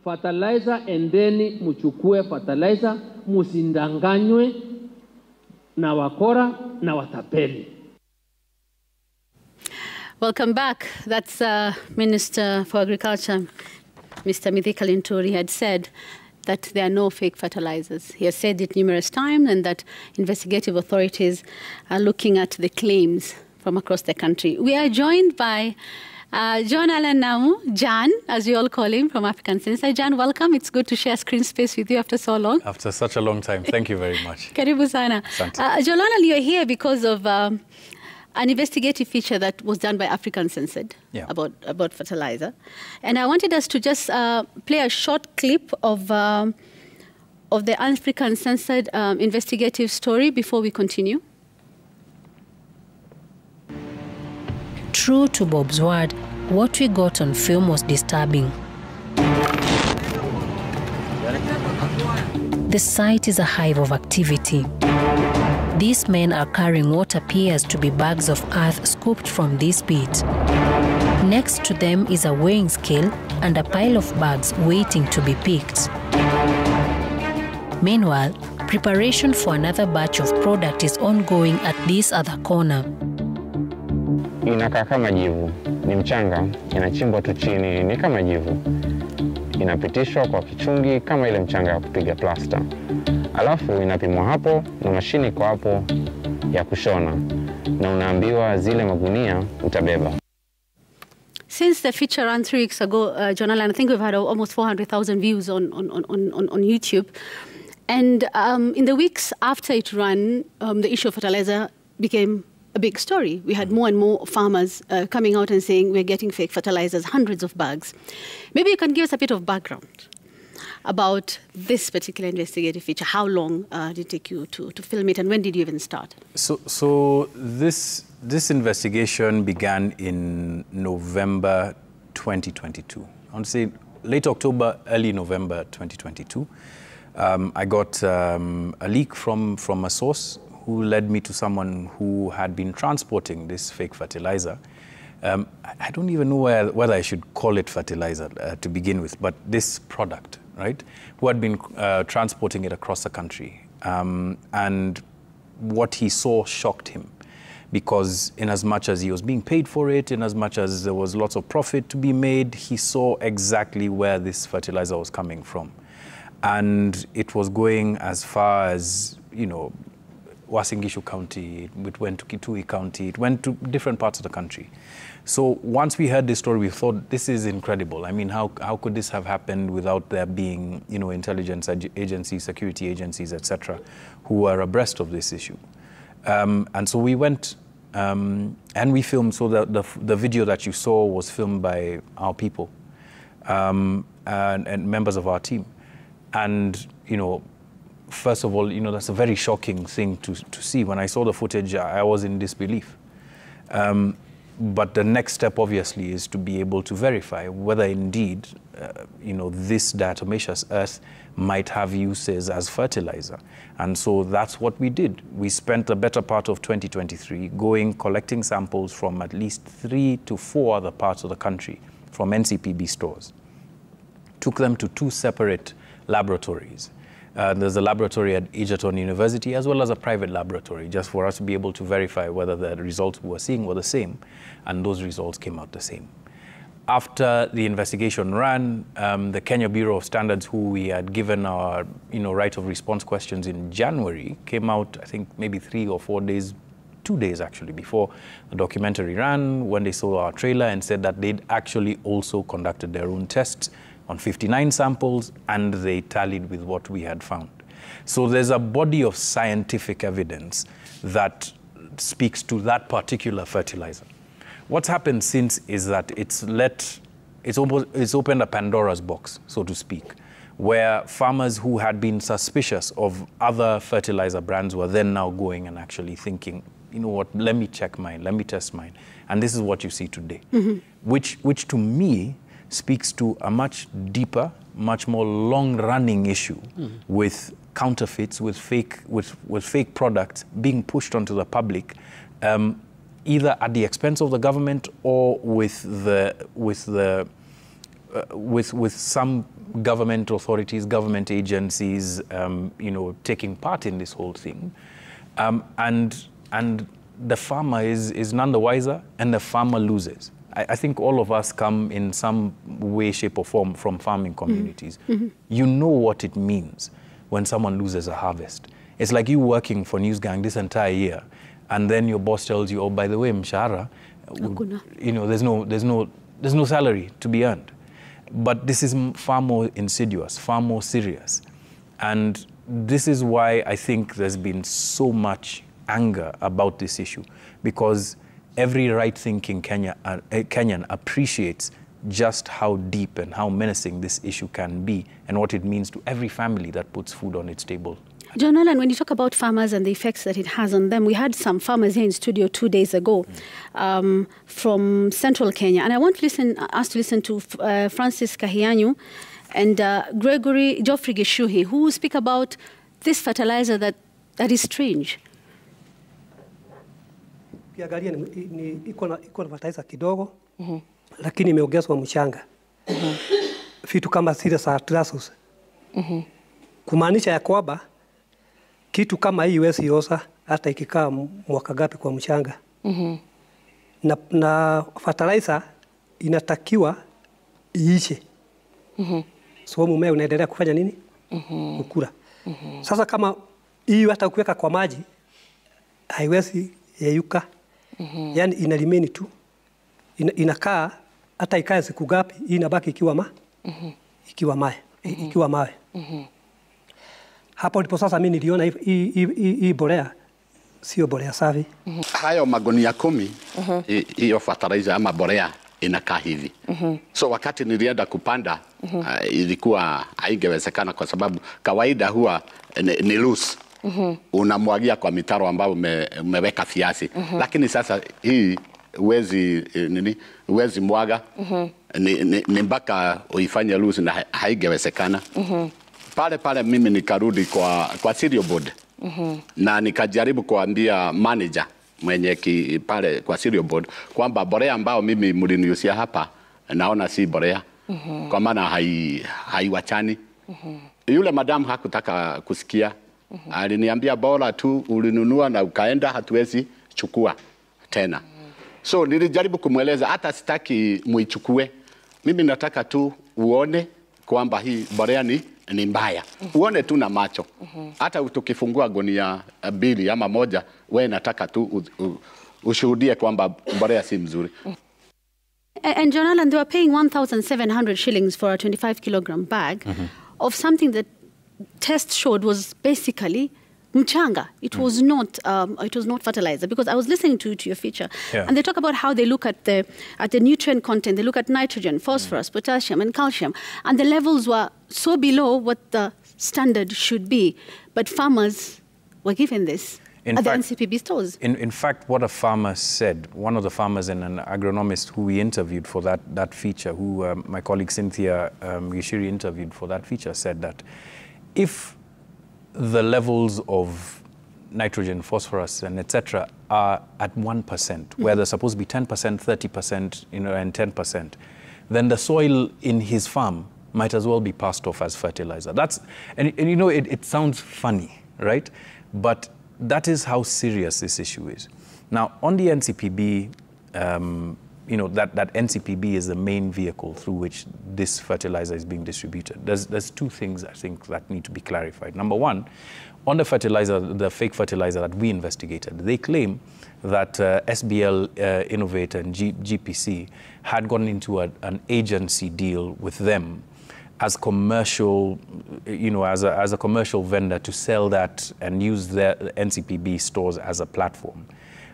fertilizer, endeni mchukue fertilizer, musindanganywe na wakora na watapeli. Welcome back. That's Minister for Agriculture, Mr. Mithika Linturi, had said that there are no fake fertilizers. He has said it numerous times, and that investigative authorities are looking at the claims from across the country. We are joined by John Allen Namu, Jan, as we all call him, from African Sensor. Jan, welcome. It's good to share screen space with you after so long. After such a long time. Thank you very much. Karibu sana. John Allen, you're here because of an investigative feature that was done by African Censored about fertilizer. And I wanted us to just play a short clip of the African Censored investigative story before we continue. True to Bob's word, what we got on film was disturbing. The site is a hive of activity. These men are carrying what appears to be bags of earth scooped from this pit. Next to them is a weighing scale and a pile of bags waiting to be picked. Meanwhile, preparation for another batch of product is ongoing at this other corner. Inakaa kama jivu, ni mchanga, inachimbwa tu chini, ni kama jivu. Inapitishwa kwa kichungi kama ile mchanga ya kupiga plasta. Alafu inapimwa hapo na mashini kwa hapo ya kushona. Na unaambiwa zile magunia utabeba. Since the feature ran 3 weeks ago, John Allen, I think we've had almost 400,000 views on YouTube. And in the weeks after it ran, the issue of fertilizer became a big story. We had more and more farmers coming out and saying we're getting fake fertilizers, hundreds of bags. Maybe you can give us a bit of background about this particular investigative feature. How long did it take you to film it, and when did you even start? So this investigation began in November 2022. I want to say late October, early November 2022. I got a leak from a source who led me to someone who had been transporting this fake fertilizer. I don't even know whether I should call it fertilizer to begin with, but this product, right, who had been transporting it across the country. And what he saw shocked him, because in as much as he was being paid for it, in as much as there was lots of profit to be made, he saw exactly where this fertilizer was coming from. And it was going as far as, you know, Uasin Gishu County, it went to Kitui County, it went to different parts of the country. So once we heard this story, we thought, this is incredible. I mean, how could this have happened without there being, you know, intelligence agencies, security agencies, etc., who are abreast of this issue? And so we went and we filmed. So the video that you saw was filmed by our people and members of our team. And, you know, first of all, you know, that's a very shocking thing to see. When I saw the footage, I was in disbelief. But the next step, obviously, is to be able to verify whether indeed, you know, this diatomaceous earth might have uses as fertilizer. And so that's what we did. We spent the better part of 2023 collecting samples from at least 3 to 4 other parts of the country from NCPB stores. Took them to 2 separate laboratories. There's a laboratory at Egerton University as well as a private laboratory, just for us to be able to verify whether the results we were seeing were the same, and those results came out the same. After the investigation ran, the Kenya Bureau of Standards, who we had given our right of response questions in January, came out, I think, maybe 3 or 4 days, 2 days actually, before the documentary ran, when they saw our trailer, and said that they'd actually also conducted their own tests on 59 samples, and they tallied with what we had found. So there's a body of scientific evidence that speaks to that particular fertilizer. What's happened since is that it's opened a Pandora's box, so to speak, where farmers who had been suspicious of other fertilizer brands were then now going and actually thinking, you know what, let me check mine, let me test mine. And this is what you see today, which to me speaks to a much deeper, much more long-running issue with counterfeits, with fake products being pushed onto the public, either at the expense of the government or with some government authorities, government agencies, taking part in this whole thing. And the farmer is none the wiser, and the farmer loses. I think all of us come in some way, shape or form from farming communities. You know what it means when someone loses a harvest. It's like you working for NEWSGANG this entire year, and then your boss tells you, oh, by the way, mshahara, there's no salary to be earned. But this is far more insidious, far more serious. And this is why I think there's been so much anger about this issue, because every right-thinking Kenyan appreciates just how deep and how menacing this issue can be and what it means to every family that puts food on its table. John Allen, when you talk about farmers and the effects that it has on them, we had some farmers here in studio 2 days ago from central Kenya. And I want us to listen to Francis Kahianyu and Geoffrey Gishuhi, who speak about this fertilizer that is strange. Ukiangalia iko na fertilizer kidogo, lakini imeongezwa mchanga. Vitu kama zile za trasus. Kumaanisha ya kwamba kitu kama hii huwezi oza hata ikikaa mwaka gapi kwa mchanga. Na fertilizer inatakiwa iishe. So mmea unaendelea kufanya nini? Kukura. Sasa kama hii hata ukiweka kwa maji haiwezi yeyuka. Yani ina remain tu. Inakaa hata ikae siku gapi, hii inabaki ikiwa mawe. Hapo ndipo sasa mimi niliona hii borea sio borea safi. Hayo magunia 10 hiyo fertilizer ama borea inakaa hivi. So wakati nilienda kupanda ilikuwa haingewezekana kwa sababu kawaida huwa ni loose. Unamwagia kwa mitaro ambao umeweka viazi. Lakini sasa hii huwezi mwaga. Ni mpaka uifanye loose na haingewezekana. Pale mimi nikarudi kwa cereal board. Na nikajaribu kuambia manager mwenye pale kwa cereal board kwamba borea ambao mimi mliniusia hapa naona si borea. Kwa maana haiwachani. Yule madam hakutaka kusikia. Aliniambia bora tu ulinunua na ukaenda, hatuwezi chukua tena. So nilijaribu kumweleza hata sitaki muichukue. Mimi nataka tu uone kwamba hii borea ni mbaya. Uone tu na macho. Hata tukifungua gunia 2 ama 1, wewe nataka tu ushuhudie kwamba borea si mzuri. And John Allen, they were paying 1,700 shillings for a 25 kilogram bag of something that test showed was basically mchanga. It was not fertilizer, because I was listening to your feature, and they talk about how they look at the nutrient content. They look at nitrogen, phosphorus, potassium, and calcium, and the levels were so below what the standard should be. But farmers were given this at the NCPB stores. In fact, what a farmer said, one of the farmers and an agronomist who we interviewed for that feature, who my colleague Cynthia Gishiri interviewed for that feature, said that if the levels of nitrogen, phosphorus, and etc. are at 1%, where they're supposed to be 10%, 30%, and 10%, then the soil in his farm might as well be passed off as fertilizer. It sounds funny, right? But that is how serious this issue is. Now, on the NCPB, that NCPB is the main vehicle through which this fertilizer is being distributed. There's 2 things I think that need to be clarified. Number one, on the fertilizer, the fake fertilizer that we investigated, they claim that SBL Innovate and GPC had gone into an agency deal with them as commercial, as a commercial vendor to sell that and use their NCPB stores as a platform,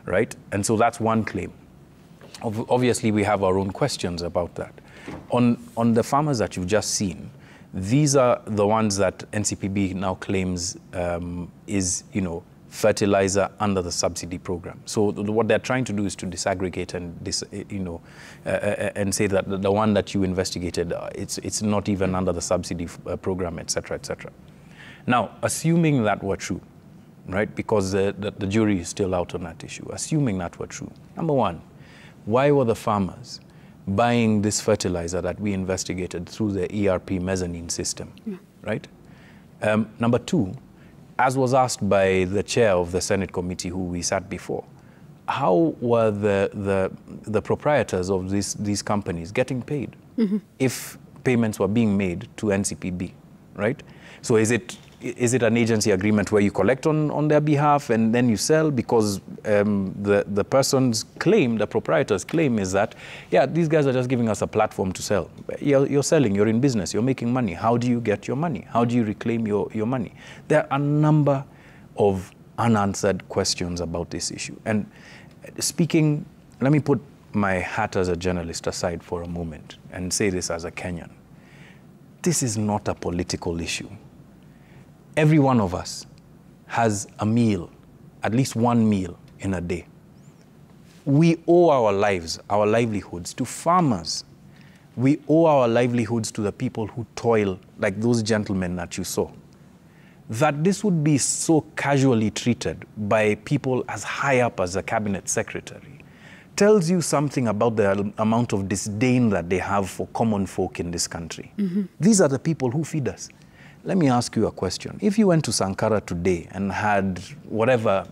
right? And so that's one claim. Obviously, we have our own questions about that. On the farmers that you've just seen, these are the ones that NCPB now claims is, fertilizer under the subsidy program. So what they're trying to do is to disaggregate and and say that the one that you investigated, it's not even under the subsidy program, etc., etc. Now, assuming that were true, right? Because the jury is still out on that issue. Assuming that were true, number one, why were the farmers buying this fertilizer that we investigated through the ERP mezzanine system, right? Number two, as was asked by the chair of the Senate committee who we sat before, how were the proprietors of these companies getting paid if payments were being made to NCPB, right? So is it an agency agreement where you collect on their behalf and then you sell? Because the person's claim, the proprietor's claim is that, yeah, these guys are just giving us a platform to sell. You're selling, you're in business, you're making money. How do you get your money? How do you reclaim your money? There are a number of unanswered questions about this issue. And speaking, let me put my hat as a journalist aside for a moment and say this as a Kenyan. This is not a political issue. Every one of us has a meal, at least one meal in a day. We owe our lives, our livelihoods to farmers. We owe our livelihoods to the people who toil, like those gentlemen that you saw. That this would be so casually treated by people as high up as the cabinet secretary tells you something about the amount of disdain that they have for common folk in this country. These are the people who feed us. Let me ask you a question. If you went to Sankara today and had whatever,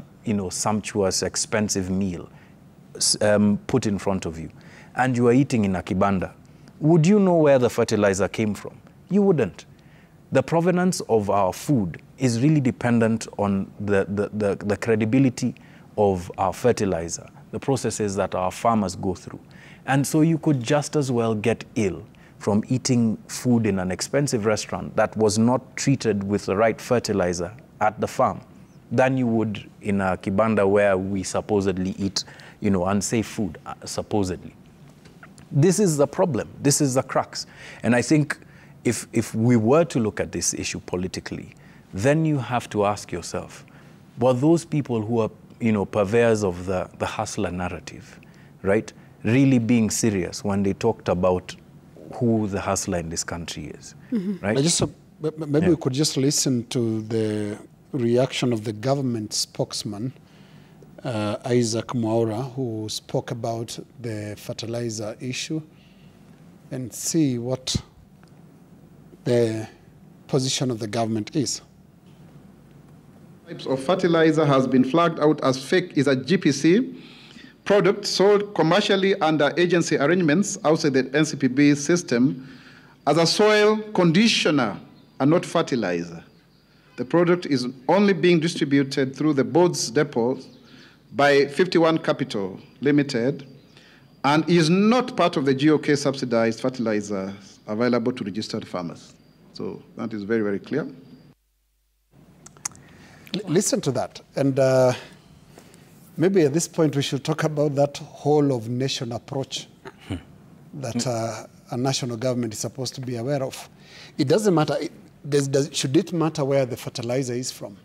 sumptuous, expensive meal put in front of you, and you are eating in a kibanda, would you know where the fertilizer came from? You wouldn't. The provenance of our food is really dependent on the credibility of our fertilizer, the processes that our farmers go through. And so you could just as well get ill from eating food in an expensive restaurant that was not treated with the right fertilizer at the farm than you would in a kibanda where we supposedly eat, unsafe food, supposedly. This is the problem. This is the crux. And I think if we were to look at this issue politically, then you have to ask yourself, were those people who are, purveyors of the hustler narrative, right, really being serious when they talked about who the hustler in this country is, right? Maybe we could just listen to the reaction of the government spokesman, Isaac Mwaura, who spoke about the fertilizer issue, and see what the position of the government is. Types of fertilizer has been flagged out as fake is a GPC product sold commercially under agency arrangements outside the NCPB system as a soil conditioner and not fertilizer. The product is only being distributed through the board's depots by 51 Capital Limited and is not part of the GOK subsidized fertilizers available to registered farmers. So that is very, very clear. Listen to that. And maybe at this point we should talk about that whole of nation approach that a national government is supposed to be aware of. It doesn't matter. Should it matter where the fertilizer is from?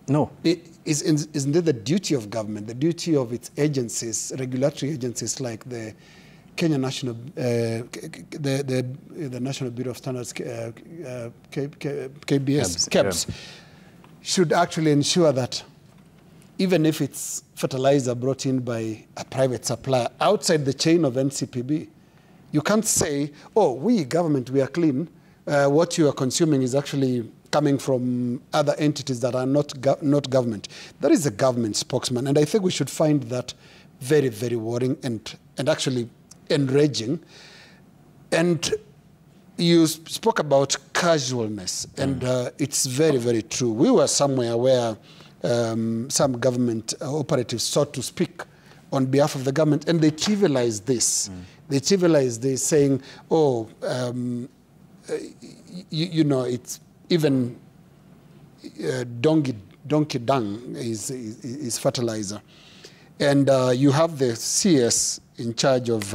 No. Isn't it the duty of government, the duty of its agencies, regulatory agencies like the Kenya National, the National Bureau of Standards, KEBS, should actually ensure that even if it's fertilizer brought in by a private supplier outside the chain of NCPB, you can't say, oh, we, government, we are clean. What you are consuming is actually coming from other entities that are not government. That is a government spokesman. And I think we should find that very, very worrying and actually enraging. And you spoke about casualness, and it's very, very true. We were somewhere where some government operatives sought to speak on behalf of the government, and they trivialized this. They trivialized this, saying, oh, it's even donkey dung is fertilizer. And you have the CS in charge of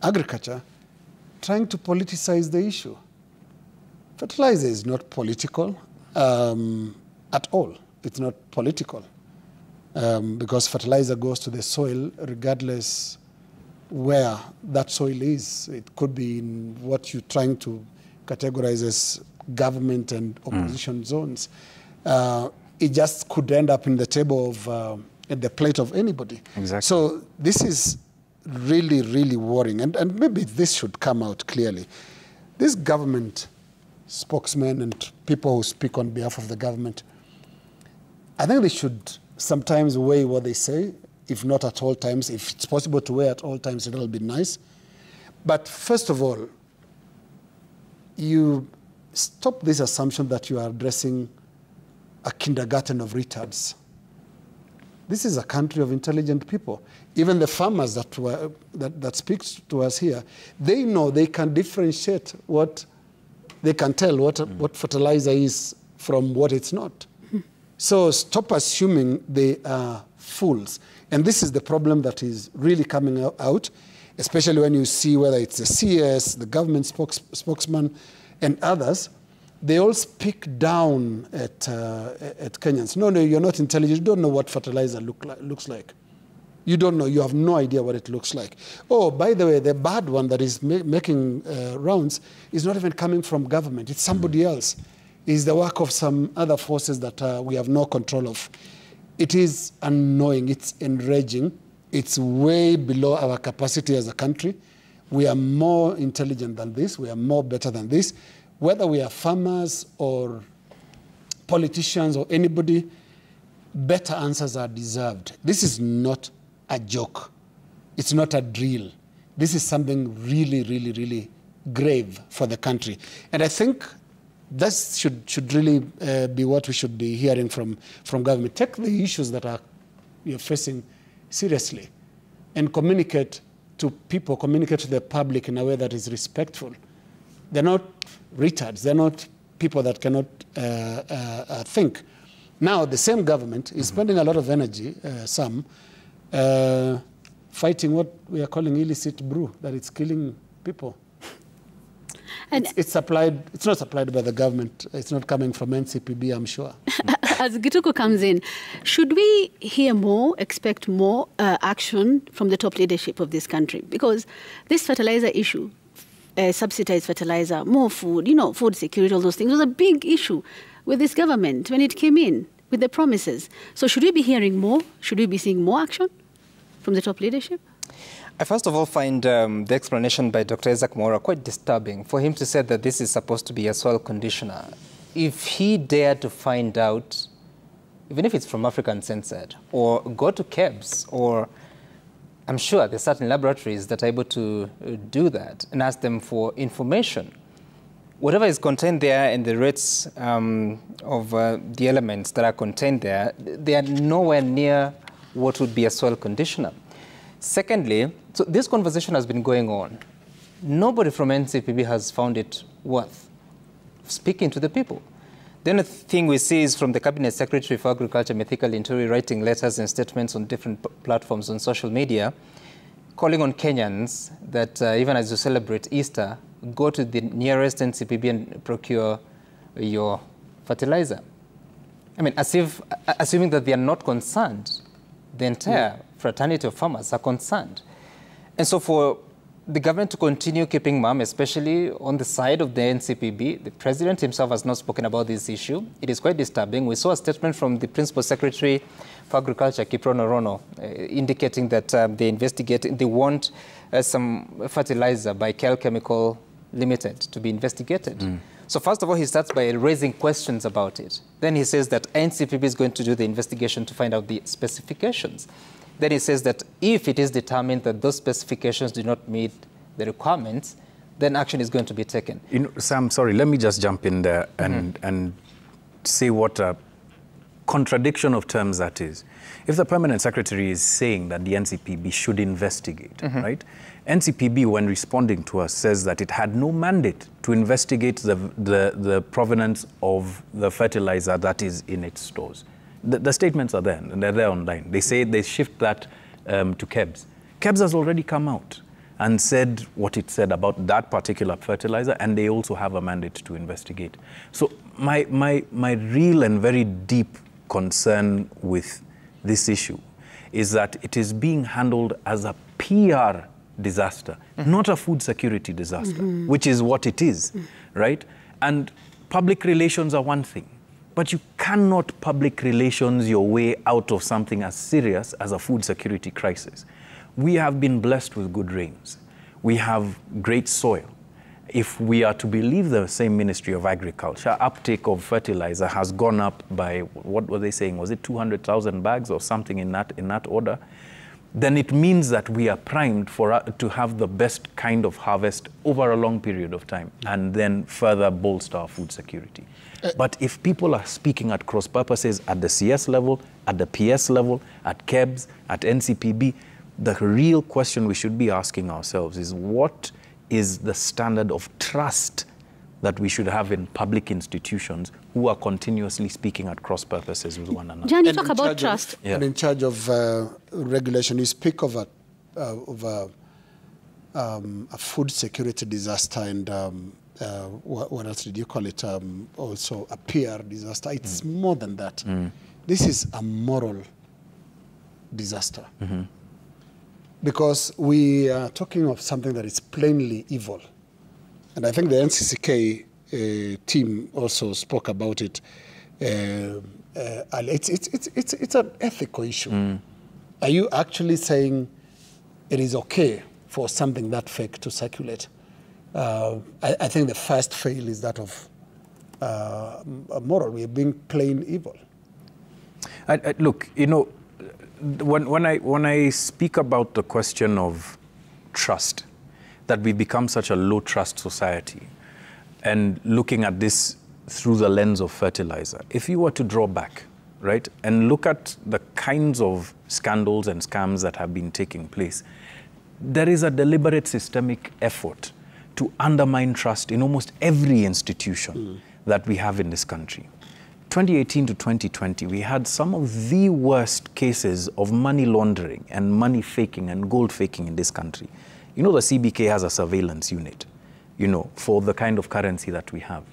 agriculture trying to politicize the issue. Fertilizer is not political at all. It's not political because fertilizer goes to the soil regardless where that soil is. It could be in what you're trying to categorize as government and opposition zones. It just could end up in the table of at the plate of anybody. Exactly. So this is really, really worrying. And maybe this should come out clearly. This government spokesmen and people who speak on behalf of the government, I think they should sometimes weigh what they say, if not at all times. If it's possible to weigh at all times, it'll be nice. But first of all, you stop this assumption that you are addressing a kindergarten of retards. This is a country of intelligent people. Even the farmers that speak to us here, they know they can differentiate what, they can tell what fertilizer is from what it's not. So stop assuming they are fools. And this is the problem that is really coming out, especially when you see whether it's the CS, the government spokesman, and others. They all speak down at Kenyans. No, you're not intelligent. You don't know what fertilizer looks like. You don't know. You have no idea what it looks like. Oh, by the way, the bad one that is making rounds is not even coming from government. It's somebody else. It's the work of some other forces that we have no control of. It is annoying. It's enraging. It's way below our capacity as a country. We are more intelligent than this. We are more better than this. Whether we are farmers or politicians or anybody, better answers are deserved. This is not a joke. It's not a drill. This is something really, really, really grave for the country. And I think that should really be what we should be hearing from government. Take the issues that you're facing seriously and communicate to people, communicate to the public in a way that is respectful. They're not retards. They're not people that cannot think. Now, the same government is spending a lot of energy, fighting what we are calling illicit brew, that it's killing people. And it's not supplied by the government. It's not coming from NCPB, I'm sure. As Gituko comes in, should we hear more, expect more action from the top leadership of this country? Because this fertilizer issue, subsidized fertilizer, more food, food security, all those things, was a big issue with this government when it came in with the promises. So should we be hearing more? Should we be seeing more action from the top leadership? I first of all find the explanation by Dr. Isaac Mwaura quite disturbing for him to say that this is supposed to be a soil conditioner. If he dared to find out, even if it's from African Censored, or go to KEBS, or I'm sure there's certain laboratories that are able to do that and ask them for information. Whatever is contained there and the rates of the elements that are contained there, they are nowhere near what would be a soil conditioner. Secondly, so this conversation has been going on. Nobody from NCPB has found it worth speaking to the people. The only thing we see is from the Cabinet Secretary for Agriculture, Mithika Linturi, writing letters and statements on different platforms on social media, calling on Kenyans that even as you celebrate Easter, go to the nearest NCPB and procure your fertilizer. I mean, as if, assuming that they are not concerned, the entire fraternity of farmers are concerned. And so for the government to continue keeping mum, especially on the side of the NCPB, the president himself has not spoken about this issue. It is quite disturbing. We saw a statement from the Principal Secretary for Agriculture, Kiprono Rono, indicating that they want some fertilizer by Kel Chemical Limited to be investigated. So first of all, he starts by raising questions about it. Then he says that NCPB is going to do the investigation to find out the specifications. Then he says that if it is determined that those specifications do not meet the requirements, then action is going to be taken. Sam, sorry, let me just jump in there and say what a contradiction of terms that is. If the permanent secretary is saying that the NCPB should investigate, right? NCPB, when responding to us, says that it had no mandate to investigate the provenance of the fertilizer that is in its stores. The statements are there, and they're there online. They say they shift that to KEBS. KEBS has already come out and said what it said about that particular fertilizer, and they also have a mandate to investigate. So my real and very deep concern with this issue is that it is being handled as a PR disaster, not a food security disaster, which is what it is, right? And public relations are one thing. But you cannot public relations your way out of something as serious as a food security crisis. We have been blessed with good rains. We have great soil. If we are to believe the same Ministry of Agriculture, uptake of fertilizer has gone up by, what were they saying? Was it 200,000 bags or something in that order? Then it means that we are primed to have the best kind of harvest over a long period of time and then further bolster our food security. But if people are speaking at cross purposes at the CS level, at the PS level, at KEBS, at NCPB, the real question we should be asking ourselves is what is the standard of trust that we should have in public institutions who are continuously speaking at cross purposes with one another. Jan, you talk about trust. And in charge of regulation, you speak of a food security disaster and what else did you call it? Also a PR disaster. It's more than that. This is a moral disaster. Because we are talking of something that is plainly evil. And I think the NCCK team also spoke about it. It's an ethical issue. Are you actually saying it is okay for something that fake to circulate? I think the first fail is that of moral. We are being plain evil. Look, you know, when I speak about the question of trust, that we become such a low trust society, and looking at this through the lens of fertilizer, if you were to draw back, right, and look at the kinds of scandals and scams that have been taking place, there is a deliberate systemic effort to undermine trust in almost every institution that we have in this country. 2018 to 2020, we had some of the worst cases of money laundering and money faking and gold faking in this country. You know, the CBK has a surveillance unit, you know, for the kind of currency that we have.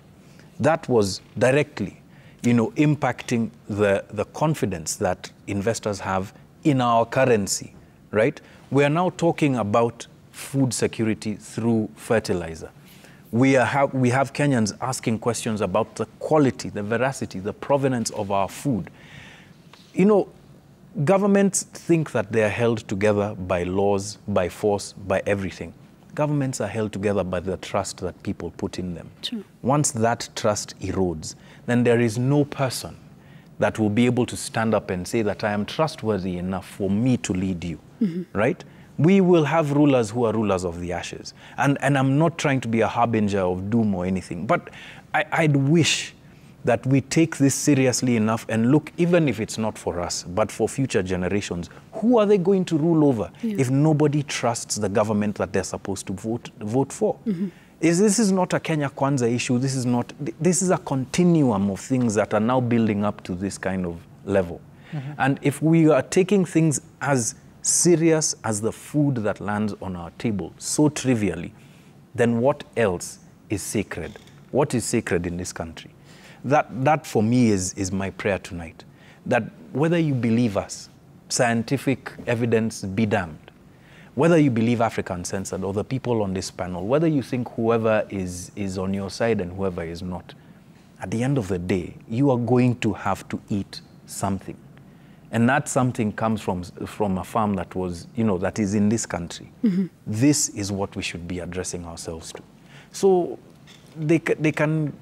That was directly, you know, impacting the confidence that investors have in our currency, right? We are now talking about food security through fertilizer. We have Kenyans asking questions about the quality, the veracity, the provenance of our food. You know, governments think that they are held together by laws, by force, by everything. Governments are held together by the trust that people put in them. True. Once that trust erodes, then there is no person that will be able to stand up and say that I am trustworthy enough for me to lead you, right? We will have rulers who are rulers of the ashes. And I'm not trying to be a harbinger of doom or anything, but I'd wish that we take this seriously enough and look, even if it's not for us, but for future generations, who are they going to rule over if nobody trusts the government that they're supposed to vote for? This is not a Kenya Kwanza issue. This is a continuum of things that are now building up to this kind of level. And if we are taking things as serious as the food that lands on our table so trivially, then what else is sacred? What is sacred in this country? That for me is my prayer tonight. That whether you believe us, scientific evidence be damned, whether you believe Africa Uncensored or the people on this panel, whether you think whoever is on your side and whoever is not, at the end of the day, you are going to have to eat something. And that something comes from a farm that was, you know, that is in this country. This is what we should be addressing ourselves to. So they can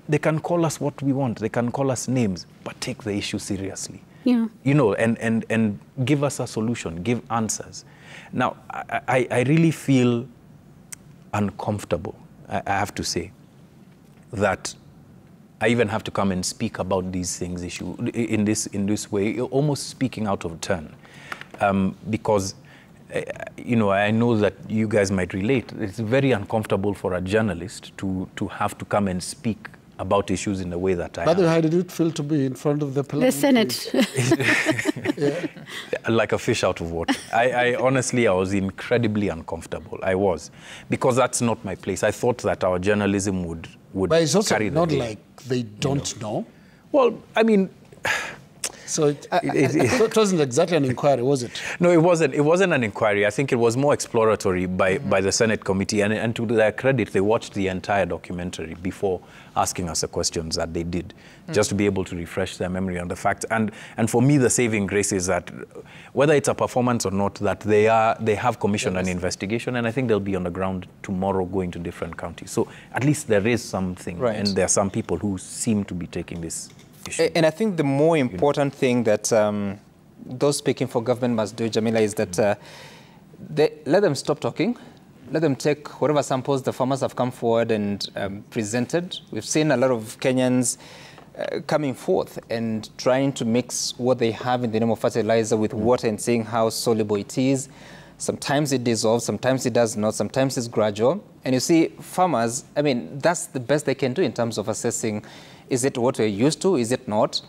call us what we want. They can call us names, but take the issue seriously. Yeah. You know, and give us a solution, give answers. Now, I really feel uncomfortable, I have to say, that I even have to come and speak about these things in this way, almost speaking out of turn, because you know, I know that you guys might relate. It's very uncomfortable for a journalist to have to come and speak about issues in the way that I am. By the way, how did it feel to be in front of the parliament? The Senate. Like a fish out of water. Honestly, I was incredibly uncomfortable. I was, because that's not my place. I thought that our journalism would But it's also carry the not day. like they don't know. Well, I mean, So it wasn't exactly an inquiry, was it? No, it wasn't. It wasn't an inquiry. I think it was more exploratory by the Senate committee. And to their credit, they watched the entire documentary before asking us the questions that they did, just to be able to refresh their memory on the facts. And for me, the saving grace is that whether it's a performance or not, that they have commissioned an investigation, and I think they'll be on the ground tomorrow going to different counties. So at least there is something, and there are some people who seem to be taking this issue. And I think the more important thing that those speaking for government must do, Jamila, is that let them stop talking. Let them take whatever samples the farmers have come forward and presented. We've seen a lot of Kenyans coming forth and trying to mix what they have in the name of fertilizer with water and seeing how soluble it is. Sometimes it dissolves, sometimes it does not, sometimes it's gradual. And you see, farmers, I mean, that's the best they can do in terms of assessing, is it what we're used to, is it not?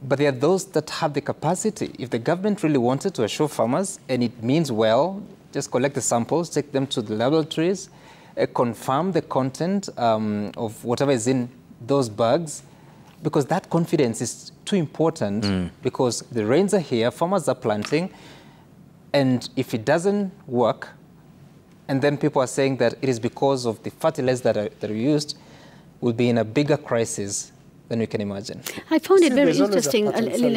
But there are those that have the capacity. If the government really wanted to assure farmers, and it means well, just collect the samples, take them to the laboratories, confirm the content of whatever is in those bags, because that confidence is too important, because the rains are here, farmers are planting, and if it doesn't work, and then people are saying that it is because of the fertilizers that are used, we'll be in a bigger crisis than we can imagine. I found it very interesting.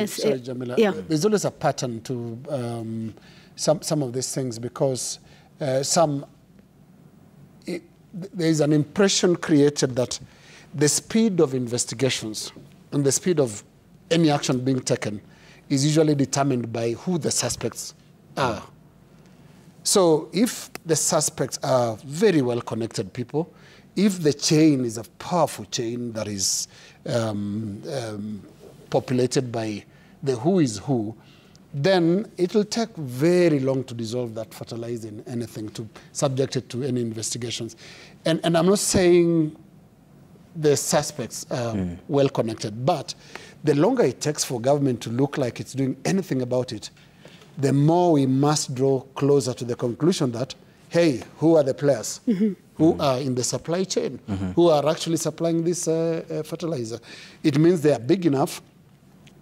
Sorry, Jamila. Yeah. There's always a pattern to some of these things, because there is an impression created that the speed of investigations and the speed of any action being taken is usually determined by who the suspects are. So if the suspects are very well-connected people, if the chain is a powerful chain that is populated by the who is who, then it will take very long to dissolve that fertilizer in anything, to subject it to any investigations. And I'm not saying the suspects are well connected, but the longer it takes for government to look like it's doing anything about it, the more we must draw closer to the conclusion that, hey, who are the players? Who are in the supply chain? Who are actually supplying this fertilizer? It means they are big enough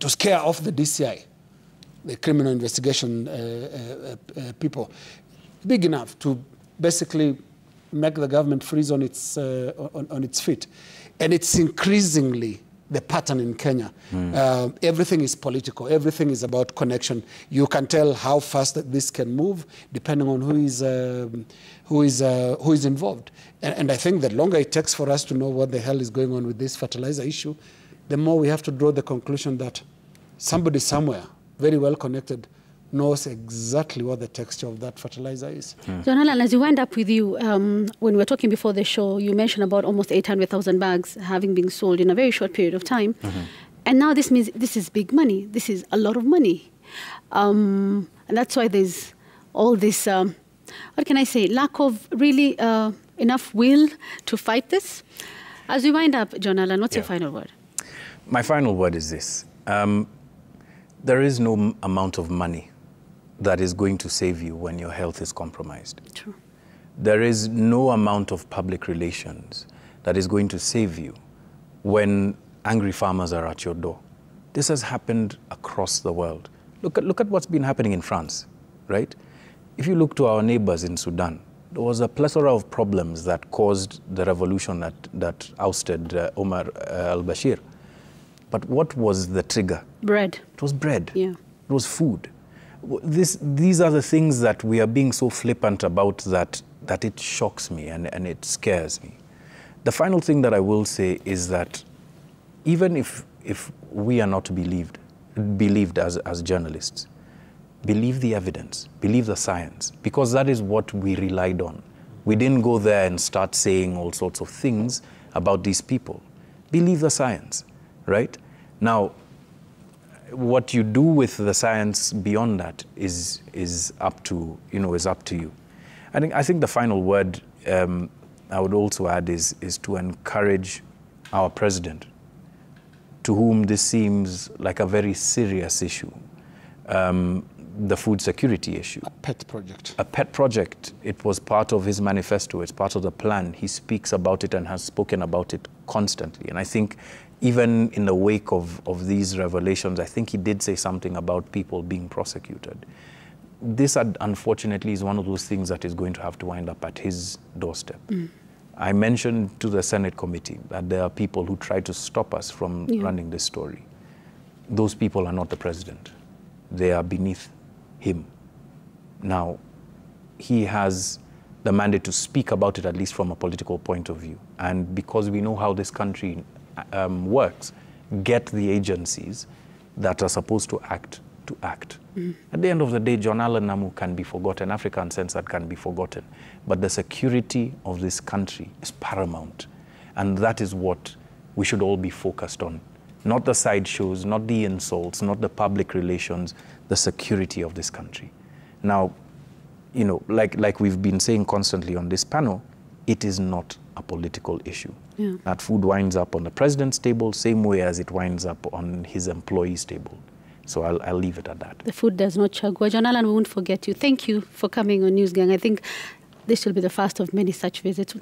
to scare off the DCI, the criminal investigation people, big enough to basically make the government freeze on its feet. And it's increasingly the pattern in Kenya. Everything is political. Everything is about connection. You can tell how fast that this can move depending on who is involved. And I think the longer it takes for us to know what the hell is going on with this fertilizer issue, the more we have to draw the conclusion that somebody somewhere, very well connected, knows exactly what the texture of that fertilizer is. Jonathan, as we wind up with you, when we were talking before the show, you mentioned about almost 800,000 bags having been sold in a very short period of time. And now this means this is big money. This is a lot of money. And that's why there's all this, what can I say, lack of really enough will to fight this. As we wind up, Jonathan, what's your final word? My final word is this. There is no amount of money that is going to save you when your health is compromised. True. There is no amount of public relations that is going to save you when angry farmers are at your door. This has happened across the world. Look at what's been happening in France, right? If you look to our neighbors in Sudan, there was a plethora of problems that caused the revolution that ousted Omar al-Bashir. But what was the trigger? Bread. It was bread. Yeah. It was food. These are the things that we are being so flippant about that it shocks me and it scares me. The final thing that I will say is that even if we are not believed as journalists, believe the evidence, believe the science, because that is what we relied on. We didn't go there and start saying all sorts of things about these people. Believe the science, right? Now, what you do with the science beyond that is up to you. I think the final word I would also add is to encourage our president, to whom this seems like a very serious issue, the food security issue. A pet project. A pet project. It was part of his manifesto. It's part of the plan. He speaks about it and has spoken about it constantly. And I think even in the wake of these revelations, I think he did say something about people being prosecuted. This, unfortunately, is one of those things that is going to have to wind up at his doorstep. I mentioned to the Senate committee that there are people who try to stop us from running this story. Those people are not the president. They are beneath him. Now, he has the mandate to speak about it, at least from a political point of view. And because we know how this country works, get the agencies that are supposed to act. At the end of the day, John Allen Namu can be forgotten, African Censored can be forgotten, but the security of this country is paramount. And that is what we should all be focused on. Not the sideshows, not the insults, not the public relations, the security of this country. Now, you know, like we've been saying constantly on this panel, it is not a political issue. That food winds up on the president's table, same way as it winds up on his employee's table. So I'll leave it at that. The food does not chagua. John Allen, we won't forget you. Thank you for coming on NewsGang. I think this will be the first of many such visits.